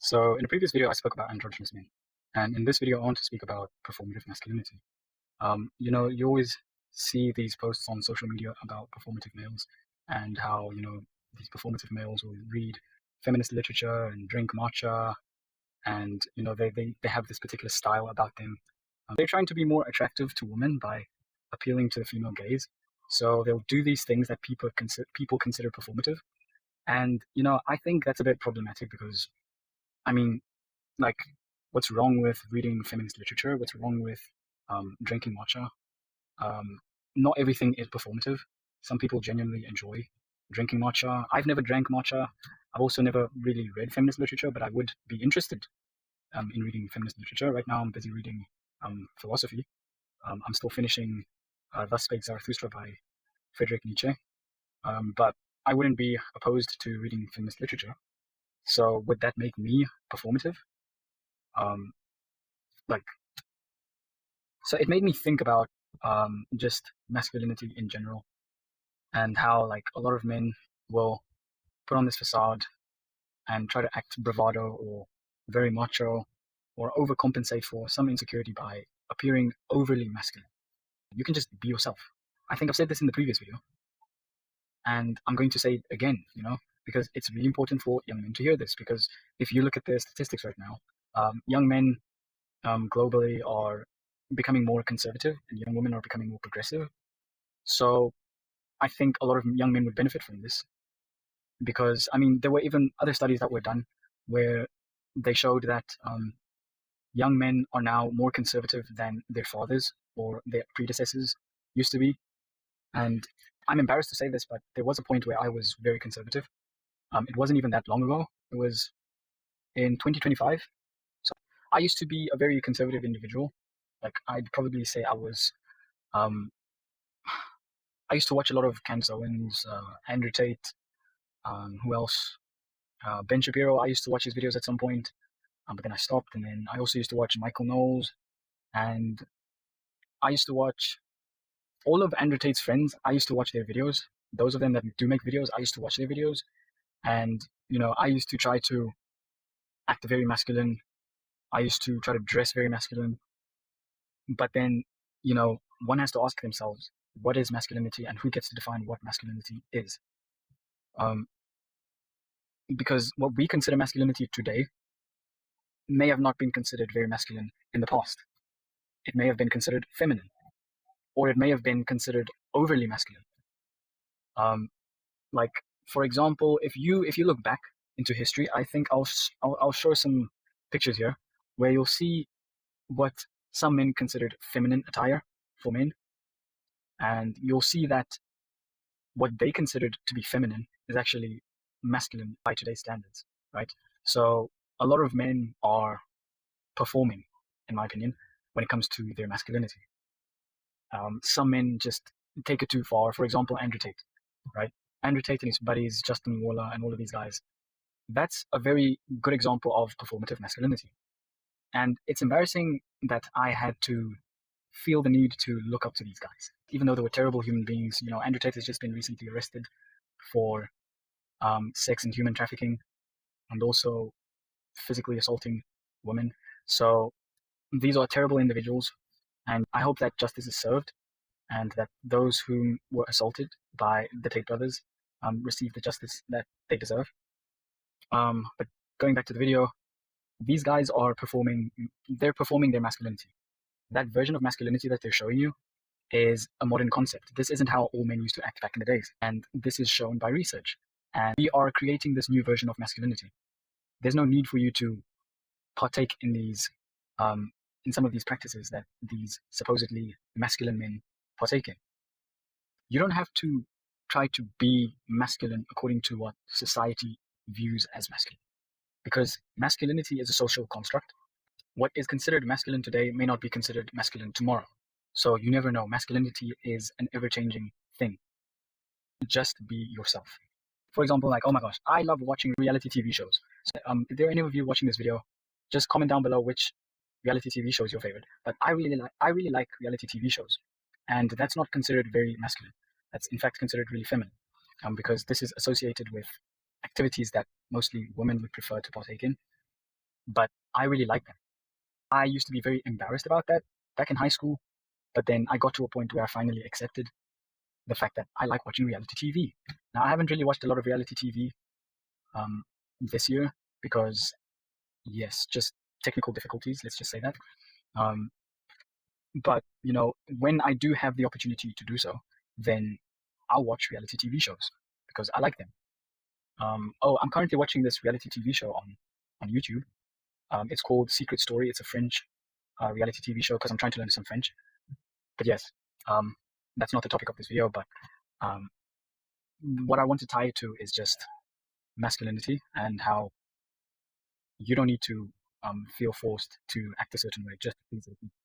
So in a previous video, I spoke about androgynous men, and in this video, I want to speak about performative masculinity. You always see these posts on social media about performative males and how, these performative males will read feminist literature and drink matcha, and, they have this particular style about them. They're trying to be more attractive to women by appealing to the female gaze. So they'll do these things that people consider performative. And, I think that's a bit problematic because, I mean, like, what's wrong with reading feminist literature? What's wrong with drinking matcha? Not everything is performative. Some people genuinely enjoy drinking matcha. I've never drank matcha. I've also never really read feminist literature, but I would be interested in reading feminist literature. Right now, I'm busy reading philosophy. I'm still finishing Thus Spake Zarathustra by Friedrich Nietzsche. But I wouldn't be opposed to reading feminist literature. So would that make me performative? Um, like, so it made me think about just masculinity in general and how, like, a lot of men will put on this facade and try to act bravado or very macho or overcompensate for some insecurity by appearing overly masculine. You can just be yourself. I think I've said this in the previous video, and I'm going to say it again, because it's really important for young men to hear this, because if you look at the statistics right now, young men globally are becoming more conservative and young women are becoming more progressive. So I think a lot of young men would benefit from this, because, there were even other studies that were done where they showed that young men are now more conservative than their fathers or their predecessors used to be. And I'm embarrassed to say this, but there was a point where I was very conservative. It wasn't even that long ago. It was in 2025. So I used to be a very conservative individual. Like, I'd probably say I was, I used to watch a lot of Candace Owens, Andrew Tate, who else? Ben Shapiro. I used to watch his videos at some point, but then I stopped. And then I also used to watch Michael Knowles, and I used to watch all of Andrew Tate's friends. I used to watch their videos. Those of them that do make videos, I used to watch their videos. And, I used to try to act very masculine. I used to try to dress very masculine. But then, one has to ask themselves, what is masculinity and who gets to define what masculinity is? Because what we consider masculinity today may have not been considered very masculine in the past. It may have been considered feminine, or it may have been considered overly masculine. Like, for example, if you look back into history, I think I'll show some pictures here where you'll see what some men considered feminine attire for men, and you'll see that what they considered to be feminine is actually masculine by today's standards, right? So a lot of men are performing, in my opinion, when it comes to their masculinity. Some men just take it too far. For example, Andrew Tate, right? Andrew Tate and his buddies, Justin Waller and all of these guys. That's a very good example of performative masculinity. And it's embarrassing that I had to feel the need to look up to these guys, even though they were terrible human beings. Andrew Tate has just been recently arrested for sex and human trafficking, and also physically assaulting women. So these are terrible individuals, and I hope that justice is served, and that those whom were assaulted by the Tate brothers receive the justice that they deserve. But going back to the video, these guys are performing their masculinity. That version of masculinity that they're showing you is a modern concept. This isn't how all men used to act back in the days, and this is shown by research. And we are creating this new version of masculinity. There's no need for you to partake in these, in some of these practices that these supposedly masculine men partake in. You don't have to try to be masculine according to what society views as masculine, because masculinity is a social construct. What is considered masculine today may not be considered masculine tomorrow. So you never know. Masculinity is an ever-changing thing. Just be yourself. For example, like, oh my gosh, I love watching reality TV shows. So, if there are any of you watching this video, just comment down below which reality TV show is your favorite. But I really like reality TV shows, and that's not considered very masculine. That's in fact considered really feminine, because this is associated with activities that mostly women would prefer to partake in. but I really like them. I used to be very embarrassed about that back in high school, but then I got to a point where I finally accepted the fact that I like watching reality TV. Now, I haven't really watched a lot of reality TV um, this year because, yes, just technical difficulties, let's just say that. Um, but, when I do have the opportunity to do so, then I'll watch reality TV shows because I like them. I'm currently watching this reality TV show on YouTube. It's called Secret Story. It's a French reality TV show because I'm trying to learn some French. But yes, um, that's not the topic of this video. But um, what I want to tie it to is just masculinity and how you don't need to feel forced to act a certain way just to please other people.